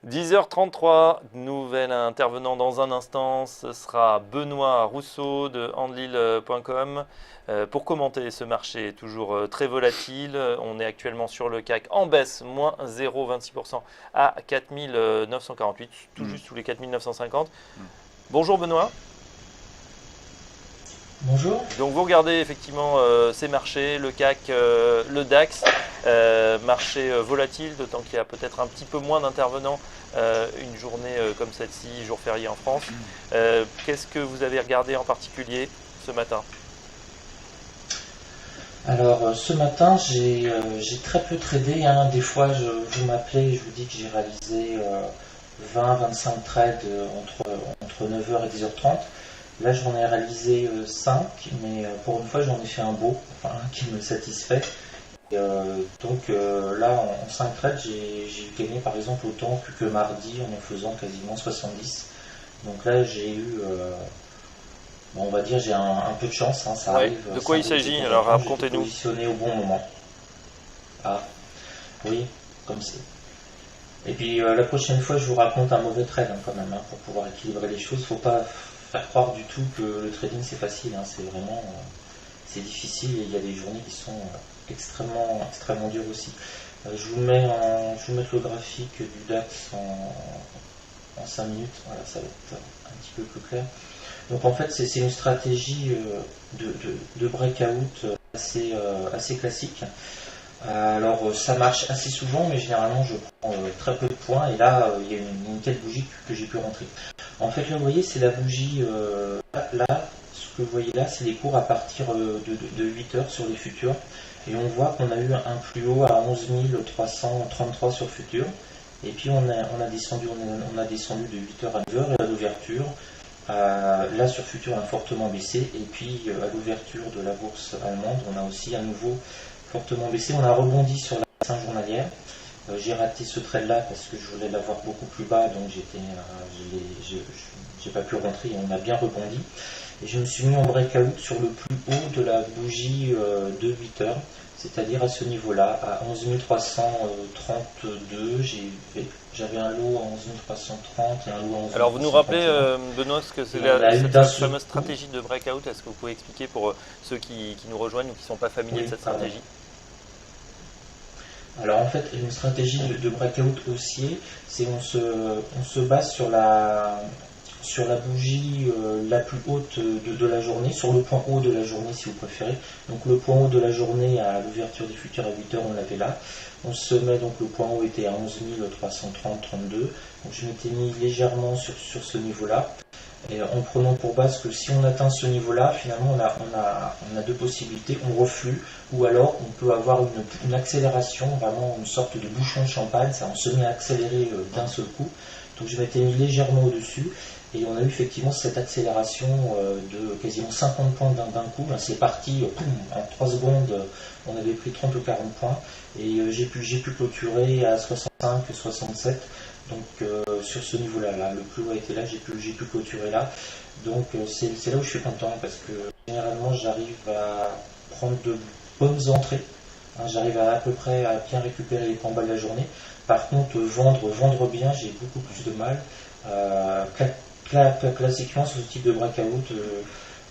10h33, nouvel intervenant dans un instant, ce sera Benoît Rousseau de Andlil.com pour commenter ce marché toujours très volatile. On est actuellement sur le CAC en baisse, moins 0,26% à 4948, tout juste sous les 4950. Bonjour Benoît. Bonjour. Donc vous regardez effectivement ces marchés, le CAC, le DAX, marché volatile, d'autant qu'il y a peut-être un petit peu moins d'intervenants une journée comme celle-ci, jour férié en France. Qu'est-ce que vous avez regardé en particulier ce matin? Alors ce matin j'ai très peu tradé, hein. Des fois vous m'appelez et je vous dis que j'ai réalisé 20-25 trades entre 9h et 10h30. Là j'en ai réalisé 5, mais pour une fois j'en ai fait un beau, enfin un qui me satisfait. Donc là en 5 trades j'ai gagné par exemple autant que mardi en faisant quasiment 70. Donc là j'ai eu, bon, on va dire j'ai un peu de chance, hein, ça Ouais. arrive. De quoi il s'agit? Alors racontez-nous. Positionné au bon moment. Ah oui, comme c'est. Et puis la prochaine fois je vous raconte un mauvais trade, hein, quand même, hein, pour pouvoir équilibrer les choses. Faut pas faire croire du tout que le trading c'est facile, hein. C'est vraiment c'est difficile et il y a des journées qui sont extrêmement dures aussi. Je vous mets le graphique du DAX en 5 minutes, voilà, ça va être un petit peu plus clair. Donc en fait c'est une stratégie de breakout assez classique. Alors ça marche assez souvent, mais généralement je prends très peu de points, et là il y a une telle bougie que j'ai pu rentrer. En fait là vous voyez c'est la bougie, là ce que vous voyez là c'est les cours à partir de 8 heures sur les futurs, et on voit qu'on a eu un plus haut à 11 333 sur futur, et puis on a descendu de 8 heures à 9 heures, et à l'ouverture là sur futur on a fortement baissé, et puis à l'ouverture de la bourse allemande on a aussi à nouveau fortement baissé. On a rebondi sur la baisse journalière. J'ai raté ce trade là parce que je voulais l'avoir beaucoup plus bas, donc j'ai pas pu rentrer, et on a bien rebondi. Et je me suis mis en breakout sur le plus haut de la bougie de 8 heures, c'est-à-dire à ce niveau-là, à 11 332. J'avais un lot à 11 330 et un lot à 11 330. Alors vous nous rappelez Benoît ce que c'est cette fameuse stratégie de breakout? Est-ce que vous pouvez expliquer pour ceux qui nous rejoignent ou qui ne sont pas familiers de cette stratégie? Alors en fait, une stratégie de breakout haussier, c'est on se base sur la bougie la plus haute de la journée, sur le point haut de la journée si vous préférez. Donc le point haut de la journée à l'ouverture des futurs à 8 heures, on l'avait là. On se met, donc le point haut était à 11 330,32. Donc je m'étais mis légèrement sur ce niveau-là, et en prenant pour base que si on atteint ce niveau-là, finalement on a deux possibilités: on reflue, ou alors on peut avoir une accélération, vraiment une sorte de bouchon de champagne, ça on se met à accélérer d'un seul coup. Donc je m'étais mis légèrement au-dessus, et on a eu effectivement cette accélération de quasiment 50 points d'un coup. Là, c'est parti, en 3 secondes, on avait pris 30 ou 40 points, et j'ai pu clôturer à 65, 67. Donc sur ce niveau-là, le plus haut a été là, j'ai pu clôturer là. Donc c'est là où je suis content, parce que généralement j'arrive à prendre de bonnes entrées, hein. J'arrive à peu près à bien récupérer les points bas de la journée. Par contre, vendre bien, j'ai beaucoup plus de mal. Classiquement, sur ce type de breakout,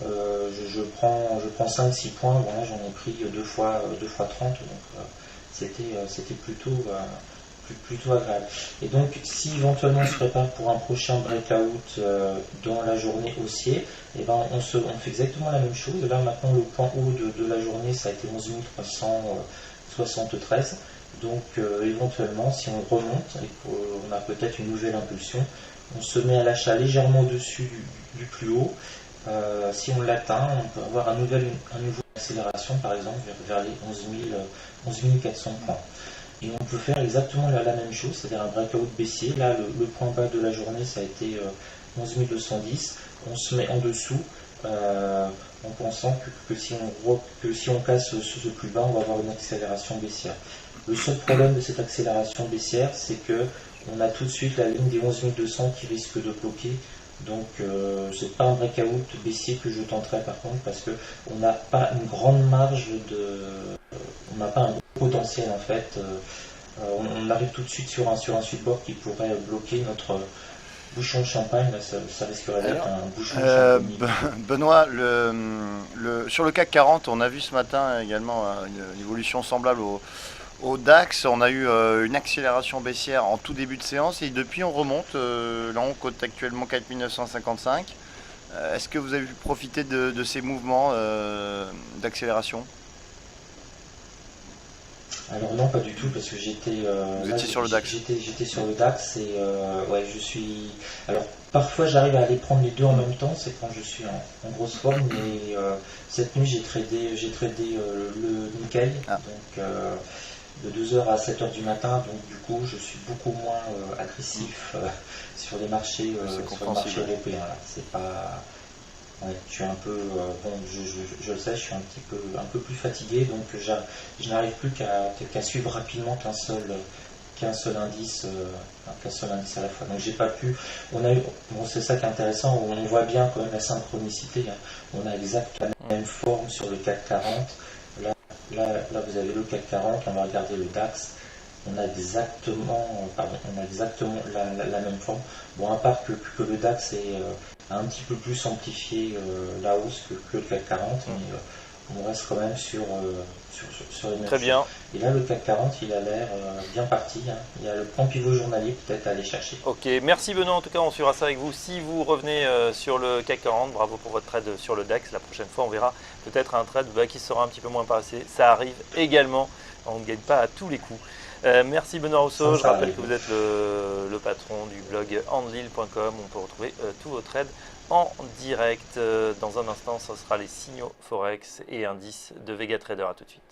je prends 5-6 points. Bon, là j'en ai pris 2 fois 30, donc c'était plutôt agréable. Et donc, si éventuellement on se prépare pour un prochain breakout dans la journée haussier, et ben on fait exactement la même chose. Là maintenant, le point haut de la journée, ça a été 11 373. Donc éventuellement, si on remonte et qu'on a peut-être une nouvelle impulsion, on se met à l'achat légèrement au-dessus du plus haut. Si on l'atteint, on peut avoir un nouveau accélération, par exemple vers les 11 400 points. Et on peut faire exactement la même chose, c'est-à-dire un breakout baissier. Là, le point bas de la journée, ça a été 11 210. On se met en dessous, en pensant que si on casse ce plus bas, on va avoir une accélération baissière. Le seul problème de cette accélération baissière, c'est que on a tout de suite la ligne des 11 200 qui risque de bloquer. Donc c'est pas un breakout baissier que je tenterai, par contre, parce que on n'a pas une grande marge on n'a pas un gros potentiel en fait on arrive tout de suite sur un support qui pourrait bloquer notre bouchon de champagne. Là, ça risquerait d'être un bouchon de champagne. Benoît, sur le CAC 40, on a vu ce matin également une évolution semblable au DAX. On a eu une accélération baissière en tout début de séance et depuis on remonte. Là on cote actuellement 4955. Est-ce que vous avez pu profiter de ces mouvements d'accélération? Alors non, pas du tout, parce que Vous étiez sur le DAX. J'étais sur le DAX et ouais, je suis. Alors parfois j'arrive à aller prendre les deux en même temps, c'est quand je suis en grosse forme, mais cette nuit j'ai tradé le Nikkei, donc de 2h à 7h du matin, donc du coup je suis beaucoup moins agressif sur les marchés européens. Là. C'est pas. Ouais, je suis un peu, bon, je le sais, je suis un peu plus fatigué, donc je n'arrive plus qu'à suivre rapidement qu'un seul indice à la fois. Donc j'ai pas pu. Bon, c'est ça qui est intéressant. On voit bien quand même la synchronicité. Hein. On a exactement la même forme sur le CAC 40. Là, vous avez le CAC 40. On va regarder le DAX. On a exactement la même forme. Bon, à part que le DAX est un petit peu plus amplifié la hausse que le CAC 40, mais on reste quand même sur les mêmes Très bien. Et là, le CAC 40, il a l'air bien parti. Hein. Il y a le point pivot journalier peut-être à aller chercher. Ok, merci Benoît. En tout cas, on suivra ça avec vous. Si vous revenez sur le CAC 40, bravo pour votre trade sur le DAX. La prochaine fois, on verra peut-être un trade qui sera un petit peu moins passé. Ça arrive également. On ne gagne pas à tous les coups. Merci Benoît Rousseau. Je rappelle que vous êtes le patron du blog andlil.com. On peut retrouver tous vos trades en direct. Dans un instant, ce sera les signaux Forex et indices de Vega Trader. À tout de suite.